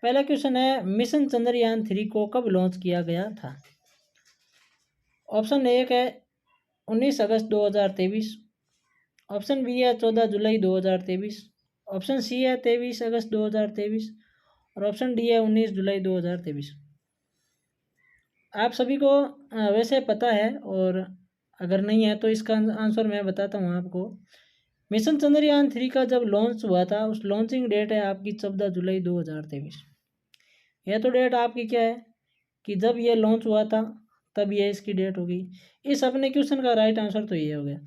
पहला क्वेश्चन है मिशन चंद्रयान 3 को कब लॉन्च किया गया था। ऑप्शन एक है 19 अगस्त 2023, ऑप्शन बी है 14 जुलाई 2023, ऑप्शन सी है 23 अगस्त 2023 और ऑप्शन डी है 19 जुलाई 2023। आप सभी को वैसे पता है, और अगर नहीं है तो इसका आंसर मैं बताता हूँ आपको। मिशन चंद्रयान 3 का जब लॉन्च हुआ था उस लॉन्चिंग डेट है आपकी 14 जुलाई 2023। यह तो डेट आपकी क्या है कि जब ये लॉन्च हुआ था तब ये इसकी डेट होगी। इस अपने क्वेश्चन का राइट आंसर तो ये हो गया।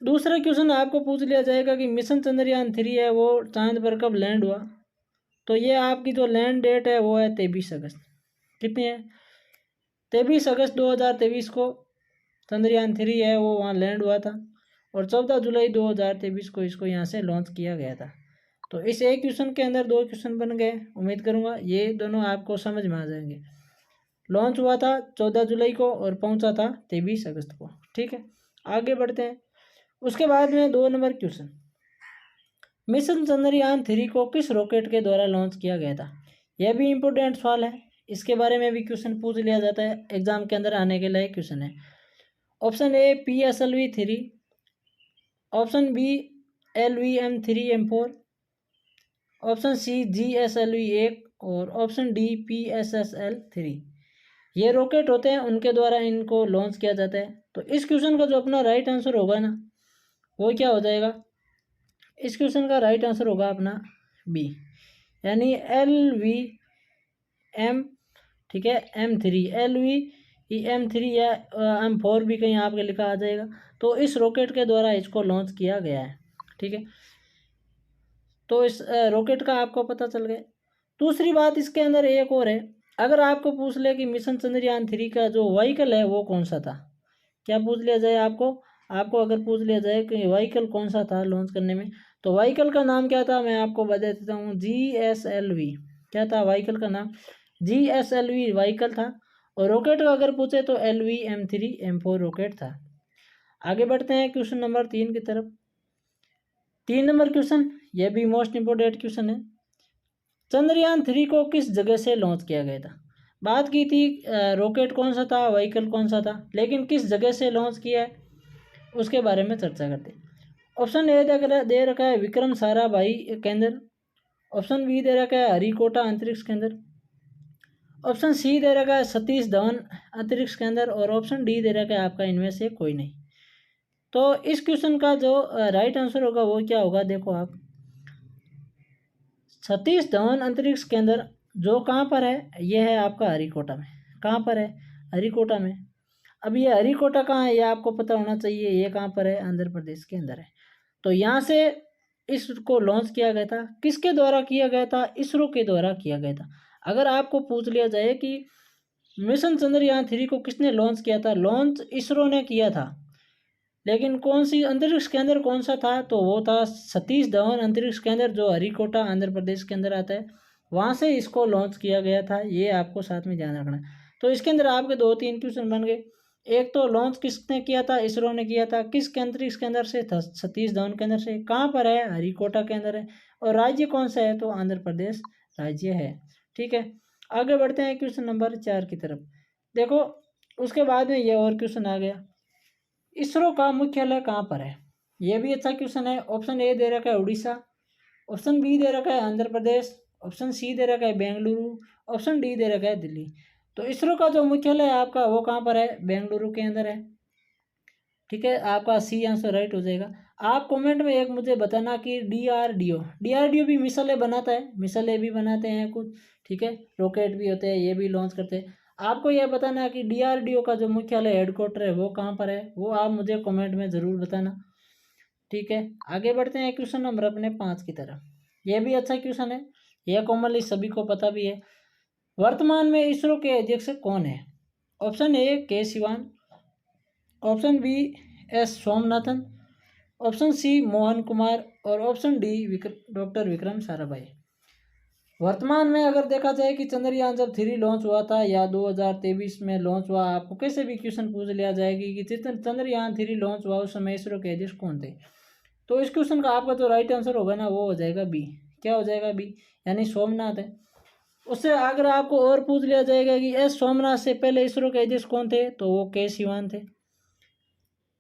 दूसरा क्वेश्चन आपको पूछ लिया जाएगा कि मिशन चंद्रयान 3 है वो चांद पर कब लैंड हुआ। तो ये आपकी जो लैंड डेट है वो है 23 अगस्त। कितनी है? 23 अगस्त 2023 को चंद्रयान 3 है वो वहाँ लैंड हुआ था और 14 जुलाई 2023 को इसको यहाँ से लॉन्च किया गया था। तो इस एक क्वेश्चन के अंदर दो क्वेश्चन बन गए। उम्मीद करूँगा ये दोनों आपको समझ में आ जाएंगे। लॉन्च हुआ था 14 जुलाई को और पहुँचा था 23 अगस्त को। ठीक है, आगे बढ़ते हैं। उसके बाद में 2 नंबर क्वेश्चन, मिशन चंद्रयान 3 को किस रॉकेट के द्वारा लॉन्च किया गया था। यह भी इम्पोर्टेंट सवाल है, इसके बारे में भी क्वेश्चन पूछ लिया जाता है, एग्जाम के अंदर आने के लिए क्वेश्चन है। Option A PSLV-3, option B LVM-3M4, option C GSLV-1 और ऑप्शन डी PSSL-3। ये रॉकेट होते हैं, उनके द्वारा इनको लॉन्च किया जाता है। तो इस क्वेश्चन का जो अपना राइट आंसर होगा ना वो क्या हो जाएगा, इस क्वेश्चन का राइट आंसर होगा अपना बी, यानी LVM, ठीक है, M3, LVM-3 या M4 भी कहीं आपके लिखा आ जाएगा। तो इस रॉकेट के द्वारा इसको लॉन्च किया गया है। ठीक है, तो इस रॉकेट का आपको पता चल गया। दूसरी बात इसके अंदर एक और है, अगर आपको पूछ ले कि मिशन चंद्रयान 3 का जो व्हीकल है वो कौन सा था, क्या पूछ लिया जाए आपको अगर पूछ लिया जाए कि व्हीकल कौन सा था लॉन्च करने में, तो व्हीकल का नाम क्या था, मैं आपको बता देता हूँ, GSLV। क्या था व्हीकल का नाम? GSLV व्हीकल था। और रॉकेट का अगर पूछे तो LVM-3M4 रॉकेट था। आगे बढ़ते हैं क्वेश्चन नंबर 3 की तरफ। 3 नंबर क्वेश्चन, यह भी मोस्ट इंपोर्टेंट क्वेश्चन है, चंद्रयान 3 को किस जगह से लॉन्च किया गया था। बात की थी रॉकेट कौन सा था, व्हीकल कौन सा था, लेकिन किस जगह से लॉन्च किया है उसके बारे में चर्चा करते हैं। ऑप्शन ए दे रखा है विक्रम साराभाई केंद्र, ऑप्शन बी दे रखा है हरिकोटा अंतरिक्ष केंद्र, ऑप्शन सी दे रखा है सतीश धवन अंतरिक्ष केंद्र और ऑप्शन डी दे रखा है आपका इनमें से कोई नहीं। तो इस क्वेश्चन का जो राइट आंसर होगा वो क्या होगा, देखो आप, सतीश धवन अंतरिक्ष केंद्र जो कहाँ पर है, ये है आपका हरिकोटा में। कहाँ पर है? हरिकोटा में। अब ये हरिकोटा कहाँ है ये आपको पता होना चाहिए, ये कहाँ पर है, आंध्र प्रदेश के अंदर है। तो यहाँ से इसको लॉन्च किया गया था, किसके द्वारा किया गया था, इसरो के द्वारा किया गया था। अगर आपको पूछ लिया जाए कि मिशन चंद्रयान 3 को किसने लॉन्च किया था, लॉन्च इसरो ने किया था, लेकिन कौन सी अंतरिक्ष केंद्र कौन सा था, तो वो था सतीश धवन अंतरिक्ष केंद्र जो हरिकोटा आंध्र प्रदेश के अंदर आता है, वहाँ से इसको लॉन्च किया गया था। ये आपको साथ में ध्यान रखना है। तो इसके अंदर आपके 2-3 क्वेश्चन बन गए। एक तो लॉन्च किसने किया था, इसरो ने किया था, किस अंतरिक्ष केंद्र से था, सतीश धवन केंद्र से, कहाँ पर है, हरिकोटा के अंदर है, और राज्य कौन सा है, तो आंध्र प्रदेश राज्य है। ठीक है, आगे बढ़ते हैं क्वेश्चन नंबर 4 की तरफ। देखो उसके बाद में ये और क्वेश्चन आ गया, इसरो का मुख्यालय कहाँ पर है। ये भी अच्छा क्वेश्चन है। ऑप्शन ए दे रखा है उड़ीसा, ऑप्शन बी दे रखा है आंध्र प्रदेश, ऑप्शन सी दे रखा है बेंगलुरु, ऑप्शन डी दे रखा है दिल्ली। तो इसरो का जो मुख्यालय है आपका वो कहाँ पर है, बेंगलुरु के अंदर है। ठीक है, आपका सी आंसर राइट हो जाएगा। आप कमेंट में एक मुझे बताना कि डीआरडीओ भी मिसाइलें बनाता है, मिसाइलें भी बनाते हैं कुछ, ठीक है, रॉकेट भी होते हैं, ये भी लॉन्च करते हैं। आपको यह बताना है कि डीआरडीओ का जो मुख्यालय हेडक्वार्टर है वो कहाँ पर है, वो आप मुझे कमेंट में ज़रूर बताना। ठीक है, आगे बढ़ते हैं क्वेश्चन नंबर अपने 5 की तरफ। यह भी अच्छा क्वेश्चन है, यह कॉमनली सभी को पता भी है। वर्तमान में इसरो के अध्यक्ष कौन है। Option A K Sivan, option B S Somanathan, option C Mohan Kumar और option D doctor Vikram Sarabhai. वर्तमान में अगर देखा जाए कि चंद्रयान जब 3 लॉन्च हुआ था या 2023 में लॉन्च हुआ, आपको कैसे भी क्वेश्चन पूछ लिया जाएगी कि चंद्रयान 3 लॉन्च हुआ उस समय इसरो के अध्यक्ष कौन थे, तो इस क्वेश्चन का आपका जो राइट आंसर होगा ना वो हो जाएगा बी। क्या हो जाएगा? बी, यानी सोमनाथ है। उससे अगर आपको और पूछ लिया जाएगा कि एस सोमनाथ से पहले इसरो के अध्यक्ष कौन थे, तो वो के सिवान थे।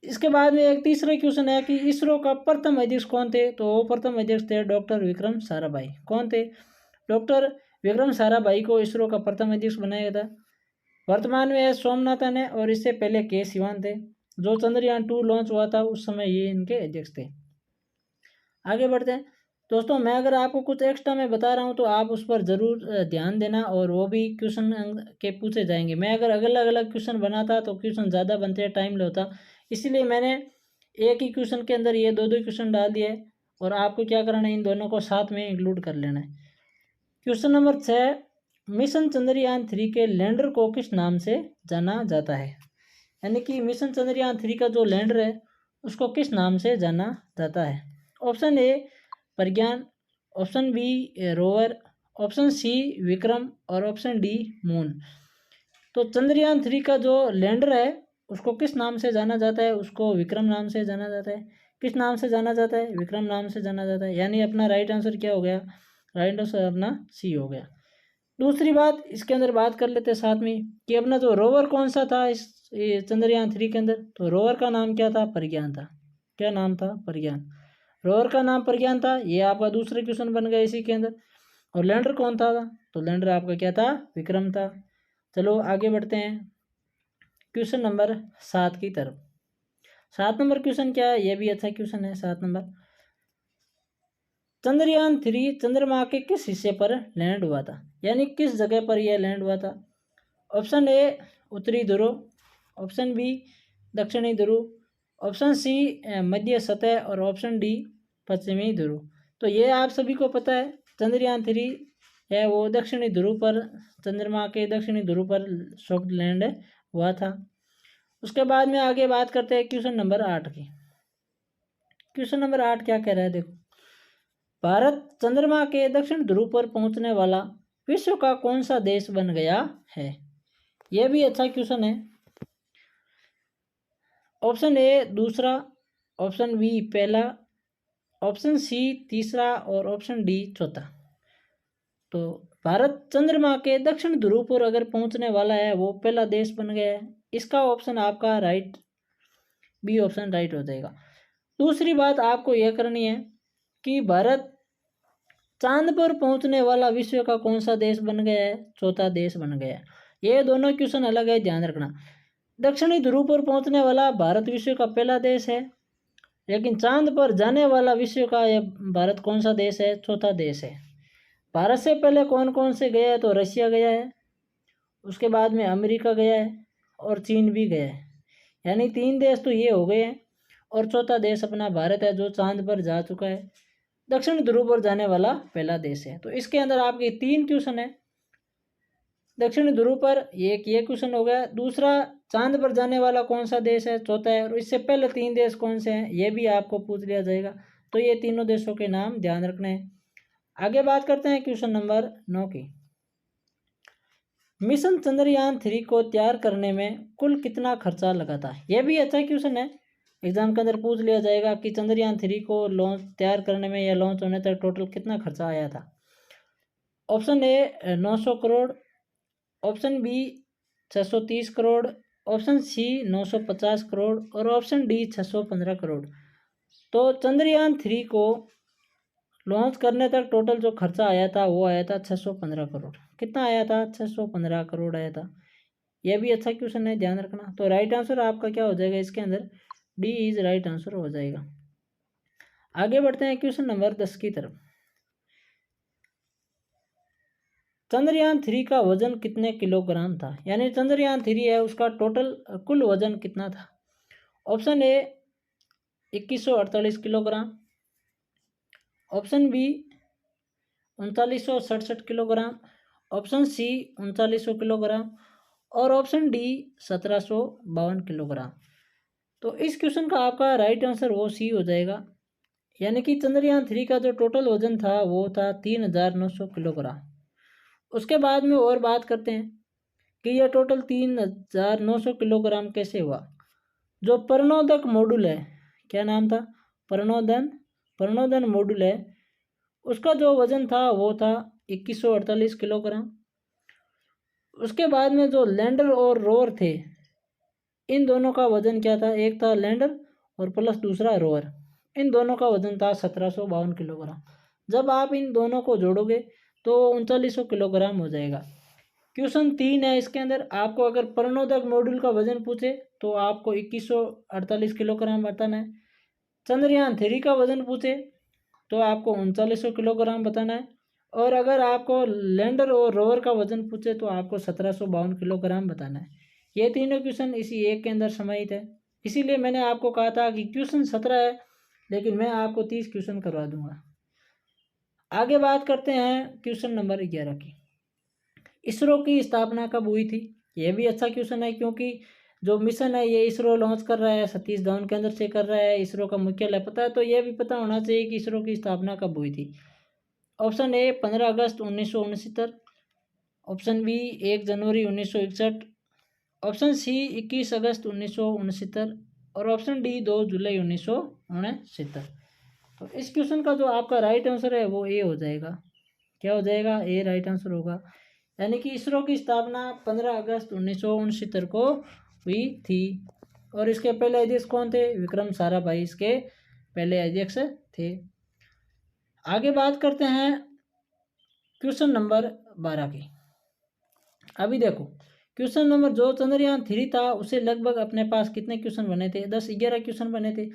इसके बाद में एक तीसरा क्वेश्चन है कि इसरो का प्रथम अध्यक्ष कौन थे, तो वो प्रथम अध्यक्ष थे डॉक्टर विक्रम साराभाई। कौन थे? डॉक्टर विक्रम साराभाई को इसरो का प्रथम अध्यक्ष बनाया गया था। वर्तमान में एस सोमनाथन है और इससे पहले के सिवान थे। जो चंद्रयान-2 लॉन्च हुआ था उस समय ये इनके अध्यक्ष थे। आगे बढ़ते हैं दोस्तों, मैं अगर आपको कुछ एक्स्ट्रा में बता रहा हूँ तो आप उस पर ज़रूर ध्यान देना, और वो भी क्वेश्चन के पूछे जाएंगे। मैं अगर अलग अलग क्वेश्चन बनाता तो क्वेश्चन ज़्यादा बनते, टाइम लेता, इसीलिए मैंने एक ही क्वेश्चन के अंदर ये दो क्वेश्चन डाल दिए, और आपको क्या करना है, इन दोनों को साथ में इंक्लूड कर लेना है। क्वेश्चन नंबर 6, मिशन चंद्रयान-3 के लैंडर को किस नाम से जाना जाता है? यानी कि मिशन चंद्रयान-3 का जो लैंडर है उसको किस नाम से जाना जाता है? Option A Pragyan, option B rover, option C Vikram, और ऑप्शन डी मून। तो चंद्रयान-3 का जो लैंडर है उसको किस नाम से जाना जाता है? उसको विक्रम नाम से जाना जाता है। किस नाम से जाना जाता है? विक्रम नाम से जाना जाता है। यानी अपना राइट आंसर क्या हो गया? राइट आंसर अपना सी हो गया। दूसरी बात इसके अंदर बात कर लेते हैं साथ में कि अपना जो रोवर कौन सा था इस चंद्रयान-3 के अंदर, तो रोवर का नाम क्या था? प्रज्ञान था। क्या नाम था? प्रज्ञान। रोवर का नाम प्रज्ञान था, ये आपका दूसरा क्वेश्चन बन गया इसी के अंदर। और लैंडर कौन था? तो लैंडर आपका क्या था? विक्रम था। चलो आगे बढ़ते हैं क्वेश्चन नंबर 7 की तरफ। 7 नंबर क्वेश्चन क्या है? ये भी अच्छा क्वेश्चन है। 7 नंबर, चंद्रयान-3 चंद्रमा के किस हिस्से पर लैंड हुआ था? यानी किस जगह पर यह लैंड हुआ था? ऑप्शन ए उत्तरी ध्रुव, ऑप्शन बी दक्षिणी ध्रुव, ऑप्शन सी मध्य सतह, और ऑप्शन डी पश्चिमी ध्रुव। तो ये आप सभी को पता है, चंद्रयान-3 है वो दक्षिणी ध्रुव पर, चंद्रमा के दक्षिणी ध्रुव पर सॉफ्ट लैंड हुआ था। उसके बाद में आगे बात करते हैं क्वेश्चन नंबर 8 की। क्वेश्चन नंबर 8 क्या कह रहा है? देखो, भारत चंद्रमा के दक्षिण ध्रुव पर पहुंचने वाला विश्व का कौन सा देश बन गया है? यह भी अच्छा क्वेश्चन है। ऑप्शन ए दूसरा, ऑप्शन बी पहला, ऑप्शन सी तीसरा, और ऑप्शन डी चौथा। तो भारत चंद्रमा के दक्षिण ध्रुव पर अगर पहुंचने वाला है वो पहला देश बन गया है। इसका ऑप्शन आपका राइट, बी ऑप्शन राइट हो जाएगा। दूसरी बात आपको यह करनी है कि भारत चांद पर पहुंचने वाला विश्व का कौन सा देश बन गया है? चौथा देश बन गया है। ये दोनों क्वेश्चन अलग है, ध्यान रखना। दक्षिणी ध्रुव पर पहुंचने वाला भारत विश्व का पहला देश है, लेकिन चांद पर जाने वाला विश्व का यह भारत कौन सा देश है? चौथा देश है। भारत से पहले कौन कौन से गया है? तो रशिया गया है, उसके बाद में अमेरिका गया है, और चीन भी गया है। यानी 3 देश तो ये हो गए हैं, और चौथा देश अपना भारत है जो चांद पर जा चुका है, दक्षिण ध्रुव पर जाने वाला पहला देश है। तो इसके अंदर आपके 3 क्वेश्चन है। दक्षिण ध्रुव पर एक ये क्वेश्चन हो गया, दूसरा चांद पर जाने वाला कौन सा देश है? चौथा है, और इससे पहले 3 देश कौन से हैं ये भी आपको पूछ लिया जाएगा। तो ये तीनों देशों के नाम ध्यान रखने हैं। आगे बात करते हैं क्वेश्चन नंबर 9 की। मिशन चंद्रयान-3 को तैयार करने में कुल कितना खर्चा लगा था? यह भी अच्छा क्वेश्चन है, एग्जाम के अंदर पूछ लिया जाएगा कि चंद्रयान-3 को लॉन्च तैयार करने में या लॉन्च होने तक टोटल कितना खर्चा आया था। Option A 900 crore, option B 630 crore, option C 950 crore, और ऑप्शन डी 615 करोड़। तो चंद्रयान-3 को लॉन्च करने तक टोटल जो खर्चा आया था वो आया था 615 करोड़। कितना आया था? 615 करोड़ आया था। यह भी अच्छा क्वेश्चन है, ध्यान रखना। तो राइट आंसर आपका क्या हो जाएगा इसके अंदर? डी इज राइट आंसर हो जाएगा। आगे बढ़ते हैं क्वेश्चन नंबर 10 की तरफ। चंद्रयान-3 का वजन कितने किलोग्राम था? यानी चंद्रयान-3 है उसका टोटल कुल वजन कितना था? Option A 2148 kilogram, option B 3967 kilogram, option C 3900 kilogram, और ऑप्शन डी 1752 किलोग्राम। तो इस क्वेश्चन का आपका राइट आंसर वो सी हो जाएगा। यानी कि चंद्रयान-3 का जो टोटल वजन था वो था 3900 किलोग्राम। उसके बाद में और बात करते हैं कि यह टोटल 3900 किलोग्राम कैसे हुआ। जो प्रणोदक मॉड्यूल है, क्या नाम था? प्रणोदन मॉड्यूल है, उसका जो वजन था वो था 2148 किलोग्राम। उसके बाद में जो लैंडर और रोवर थे, इन दोनों का वजन क्या था, एक था लैंडर और प्लस दूसरा रोवर, इन दोनों का वजन था 1752 किलोग्राम। जब आप इन दोनों को जोड़ोगे तो 3900 किलोग्राम हो जाएगा। क्वेश्चन 3 है, इसके अंदर आपको अगर परमाणुक मॉड्यूल का वजन पूछे तो आपको 2148 किलोग्राम बताना है। चंद्रयान 3 का वजन पूछे तो आपको 3900 किलोग्राम बताना है। और अगर आपको लैंडर और रोवर का वजन पूछे तो आपको 1752 किलोग्राम बताना है। ये तीनों क्वेश्चन इसी एक के अंदर समाहित है, इसीलिए मैंने आपको कहा था कि क्वेश्चन 17 है, लेकिन मैं आपको 30 क्वेश्चन करवा दूंगा। आगे बात करते हैं क्वेश्चन नंबर 11 की। इसरो की स्थापना कब हुई थी? यह भी अच्छा क्वेश्चन है, क्योंकि जो मिशन है ये इसरो लॉन्च कर रहा है, सतीश धवन केंद्र से कर रहा है, इसरो का मुख्यालय पता है, तो यह भी पता होना चाहिए कि इसरो की स्थापना कब हुई थी। ऑप्शन ए 15 अगस्त 1969, ऑप्शन बी 1 जनवरी 1961, ऑप्शन सी 21 अगस्त 1969 और ऑप्शन डी 2 जुलाई 1969। तो इस क्वेश्चन का जो आपका राइट आंसर है वो ए हो जाएगा। क्या हो जाएगा? ए राइट आंसर होगा। यानी कि इसरो की स्थापना 15 अगस्त 1969 को हुई थी। और इसके पहले अध्यक्ष कौन थे? विक्रम साराभाई इसके पहले अध्यक्ष थे। आगे बात करते हैं क्वेश्चन नंबर 12 की। अभी देखो क्वेश्चन नंबर जो चंद्रयान 3 था उसे लगभग अपने पास कितने क्वेश्चन बने थे? 10-11 क्वेश्चन बने थे।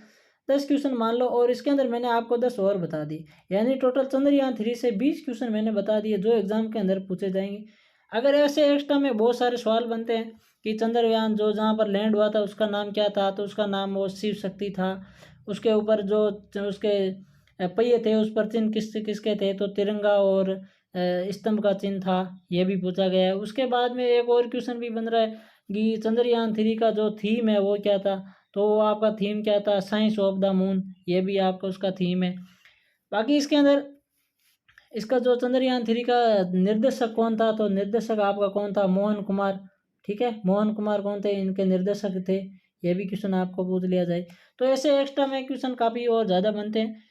10 क्वेश्चन मान लो, और इसके अंदर मैंने आपको 10 और बता दी, यानी टोटल चंद्रयान 3 से 20 क्वेश्चन मैंने बता दिए जो एग्जाम के अंदर पूछे जाएंगे। अगर ऐसे एक्स्ट्रा में बहुत सारे सवाल बनते हैं कि चंद्रयान जो जहाँ पर लैंड हुआ था उसका नाम क्या था, तो उसका नाम वो शिव शक्ति था। उसके ऊपर जो उसके पहिए थे उस पर चिन्ह किसके थे, तो तिरंगा और स्तंभ का चिन्ह था, ये भी पूछा गया है। उसके बाद में एक और क्वेश्चन भी बन रहा है कि चंद्रयान 3 का जो थीम है वो क्या था, तो वो आपका थीम क्या था? साइंस ऑफ द मून, ये भी आपका उसका थीम है। बाकी इसके अंदर इसका जो चंद्रयान 3 का निर्देशक कौन था, तो निर्देशक आपका कौन था? मोहन कुमार। ठीक है, मोहन कुमार कौन थे? इनके निर्देशक थे। ये भी क्वेश्चन आपको पूछ लिया जाए। तो ऐसे एक्स्ट्रा में क्वेश्चन काफ़ी और ज़्यादा बनते हैं,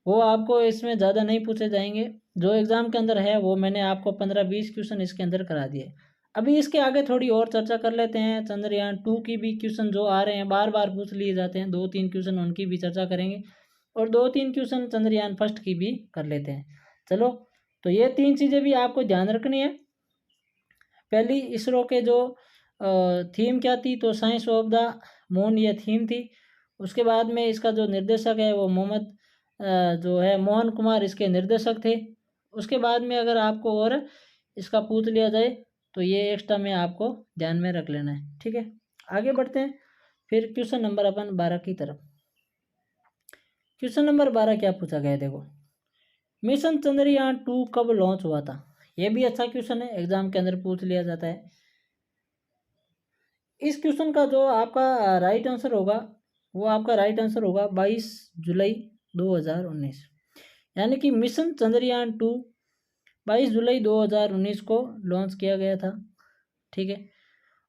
वो आपको इसमें ज़्यादा नहीं पूछे जाएंगे। जो एग्ज़ाम के अंदर है वो मैंने आपको 15-20 क्वेश्चन इसके अंदर करा दिए। अभी इसके आगे थोड़ी और चर्चा कर लेते हैं। चंद्रयान 2 की भी क्वेश्चन जो आ रहे हैं बार बार पूछ लिए जाते हैं, 2-3 क्वेश्चन उनकी भी चर्चा करेंगे, और 2-3 क्वेश्चन चंद्रयान फर्स्ट की भी कर लेते हैं। चलो, तो ये 3 चीज़ें भी आपको ध्यान रखनी है। पहली, इसरो के जो थीम क्या थी, तो साइंस ऑफ द मून ये थीम थी। उसके बाद में इसका जो निर्देशक है वो जो है मोहन कुमार इसके निर्देशक थे। उसके बाद में अगर आपको और इसका पूछ लिया जाए तो ये एक्स्ट्रा में आपको ध्यान में रख लेना है। ठीक है, आगे बढ़ते हैं फिर क्वेश्चन नंबर अपन 12 की तरफ। क्वेश्चन नंबर 12 क्या पूछा गया? देखो, मिशन चंद्रयान 2 कब लॉन्च हुआ था? ये भी अच्छा क्वेश्चन है, एग्जाम के अंदर पूछ लिया जाता है। इस क्वेश्चन का जो आपका राइट आंसर होगा वो आपका राइट आंसर होगा 22 जुलाई 2019। यानी कि मिशन चंद्रयान 2 22 जुलाई 2019 को लॉन्च किया गया था। ठीक है,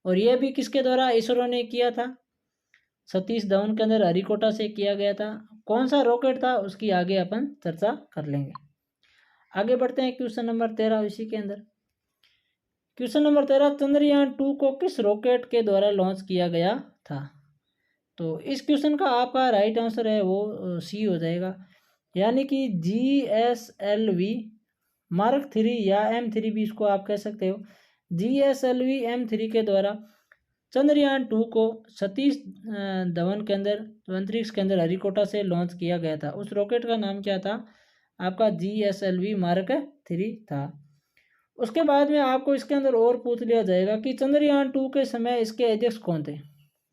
और यह भी किसके द्वारा इसरो ने किया था? सतीश धवन के अंदर हरिकोटा से किया गया था। कौन सा रॉकेट था उसकी आगे अपन चर्चा कर लेंगे। आगे बढ़ते हैं क्वेश्चन नंबर 13 इसी के अंदर। क्वेश्चन नंबर 13, चंद्रयान 2 को किस रॉकेट के द्वारा लॉन्च किया गया था? तो इस क्वेश्चन का आपका राइट आंसर है वो सी हो जाएगा। यानी कि GSLV मार्क 3 या M3 भी इसको आप कह सकते हो। GSLV M3 के द्वारा चंद्रयान 2 को सतीश धवन के अंदर अंतरिक्ष के अंदर हरिकोटा से लॉन्च किया गया था। उस रॉकेट का नाम क्या था? आपका GSLV मार्क 3 था। उसके बाद में आपको इसके अंदर और पूछ लिया जाएगा कि चंद्रयान 2 के समय इसके अध्यक्ष कौन थे।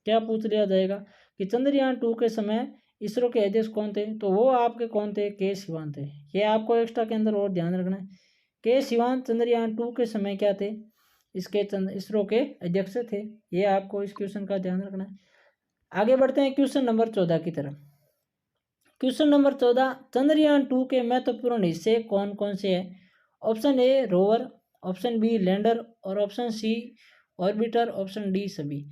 क्या पूछ लिया जाएगा कि चंद्रयान 2 के समय इसरो के अध्यक्ष कौन थे? तो वो आपके कौन थे? के सिवान थे। ये आपको एक्स्ट्रा के अंदर और ध्यान रखना है। के सिवान चंद्रयान 2 के समय क्या थे? इसके इसरो के अध्यक्ष थे। ये आपको इस क्वेश्चन का ध्यान रखना है। आगे बढ़ते हैं क्वेश्चन नंबर 14 की तरफ। क्वेश्चन नंबर 14, चंद्रयान 2 के महत्वपूर्ण हिस्से कौन कौन से हैं? Option A rover, option B lander और option C orbiter, option D सभी।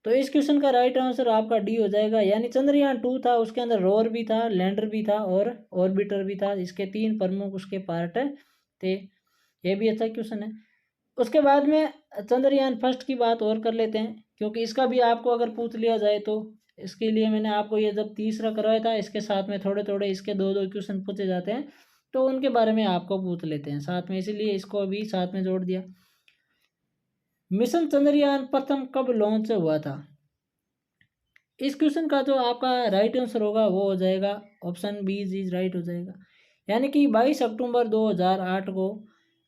तो इस क्वेश्चन का राइट आंसर आपका डी हो जाएगा। यानी चंद्रयान 2 था, उसके अंदर रोवर भी था, लैंडर भी था और ऑर्बिटर भी था। इसके 3 प्रमुख उसके पार्ट थे। ये भी अच्छा क्वेश्चन है। उसके बाद में चंद्रयान फर्स्ट की बात और कर लेते हैं, क्योंकि इसका भी आपको अगर पूछ लिया जाए तो इसके लिए मैंने आपको ये जब तीसरा करवाया था इसके साथ में थोड़े थोड़े इसके दो दो क्वेश्चन पूछे जाते हैं, तो उनके बारे में आपको पूछ लेते हैं साथ में, इसीलिए इसको अभी साथ में जोड़ दिया। मिशन चंद्रयान प्रथम कब लॉन्च हुआ था? इस क्वेश्चन का जो आपका राइट आंसर होगा वो हो जाएगा ऑप्शन बी इज राइट हो जाएगा, यानी कि 22 अक्टूबर 2008 को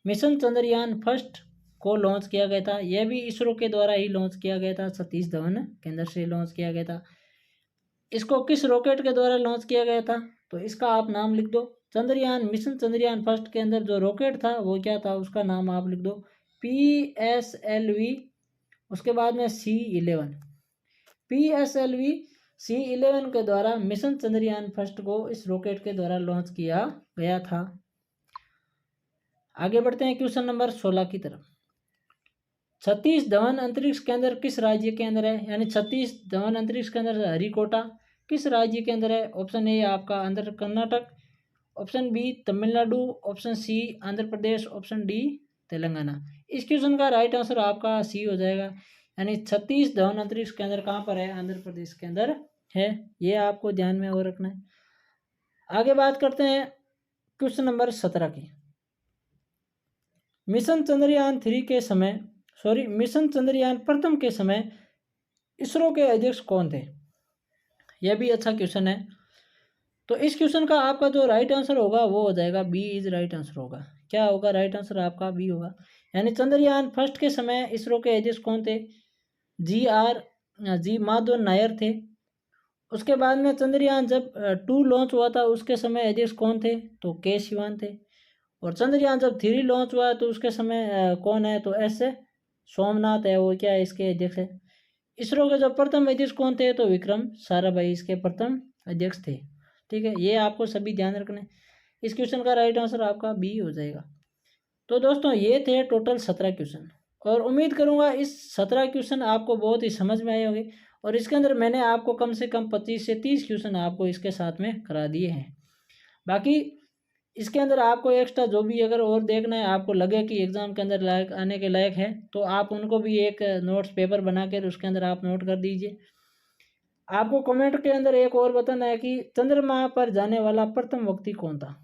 मिशन चंद्रयान फर्स्ट को लॉन्च किया गया था। यह भी इसरो के द्वारा ही लॉन्च किया गया था, सतीश धवन केंद्र से लॉन्च किया गया था। इसको किस रॉकेट के द्वारा लॉन्च किया गया था? तो इसका आप नाम लिख दो। चंद्रयान मिशन चंद्रयान फर्स्ट के अंदर जो रॉकेट था वो क्या था, उसका नाम आप लिख दो PSLV, उसके बाद में C11। PSLV C11 के द्वारा मिशन चंद्रयान फर्स्ट को इस रॉकेट के द्वारा लॉन्च किया गया था। आगे बढ़ते हैं क्वेश्चन नंबर 16 की तरफ। सतीश धवन अंतरिक्ष केंद्र किस राज्य के अंदर है? यानी सतीश धवन अंतरिक्ष केंद्र हरिकोटा किस राज्य के अंदर है? ऑप्शन ए आपका Andhra Karnataka, option B Tamil Nadu, option C Andhra Pradesh, option D Telangana. इस क्वेश्चन का राइट आंसर आपका सी हो जाएगा, यानी सतीश धवन अंतरिक्ष केंद्र कहाँ पर है? आंध्र प्रदेश के अंदर है। ये आपको ध्यान में और रखना है। आगे बात करते हैं क्वेश्चन नंबर 17 की। मिशन चंद्रयान मिशन चंद्रयान प्रथम के समय इसरो के अध्यक्ष कौन थे? यह भी अच्छा क्वेश्चन है। तो इस क्वेश्चन का आपका जो राइट आंसर होगा वो हो जाएगा बी इज राइट आंसर होगा। क्या होगा राइट आंसर आपका? बी होगा, यानी चंद्रयान फर्स्ट के समय इसरो के अध्यक्ष कौन थे? जी माधवन नायर थे। उसके बाद में चंद्रयान जब 2 लॉन्च हुआ था उसके समय अध्यक्ष कौन थे? तो के शिवान थे। और चंद्रयान जब 3 लॉन्च हुआ तो उसके समय कौन है? तो एस सोमनाथ है, वो क्या है इसके अध्यक्ष है। इसरो के जो प्रथम अध्यक्ष कौन थे? तो विक्रम साराभाई इसके प्रथम अध्यक्ष थे। ठीक है, ये आपको सभी ध्यान रखना। इस क्वेश्चन का राइट आंसर आपका बी हो जाएगा। तो दोस्तों ये थे टोटल 17 क्वेश्चन, और उम्मीद करूंगा इस 17 क्वेश्चन आपको बहुत ही समझ में आए होंगे। और इसके अंदर मैंने आपको कम से कम 25 से 30 क्वेश्चन आपको इसके साथ में करा दिए हैं। बाकी इसके अंदर आपको एक्स्ट्रा जो भी अगर और देखना है, आपको लगे कि एग्ज़ाम के अंदर लायक आने के लायक है, तो आप उनको भी एक नोट्स पेपर बना कर उसके अंदर आप नोट कर दीजिए। आपको कमेंट के अंदर एक और बताना है कि चंद्रमा पर जाने वाला प्रथम व्यक्ति कौन था?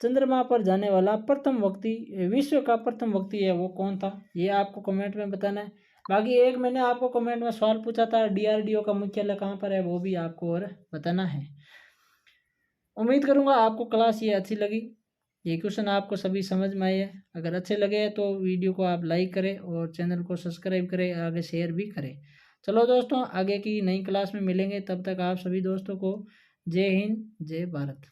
चंद्रमा पर जाने वाला प्रथम व्यक्ति, विश्व का प्रथम व्यक्ति है वो कौन था? ये आपको कमेंट में बताना है। बाकी एक मैंने आपको कमेंट में सवाल पूछा था, DRDO का मुख्यालय कहाँ पर है, वो भी आपको और बताना है। उम्मीद करूंगा आपको क्लास ये अच्छी लगी, ये क्वेश्चन आपको सभी समझ में आए हैं। अगर अच्छे लगे तो वीडियो को आप लाइक करें और चैनल को सब्सक्राइब करें, आगे शेयर भी करें। चलो दोस्तों, आगे की नई क्लास में मिलेंगे, तब तक आप सभी दोस्तों को जय हिंद जय भारत।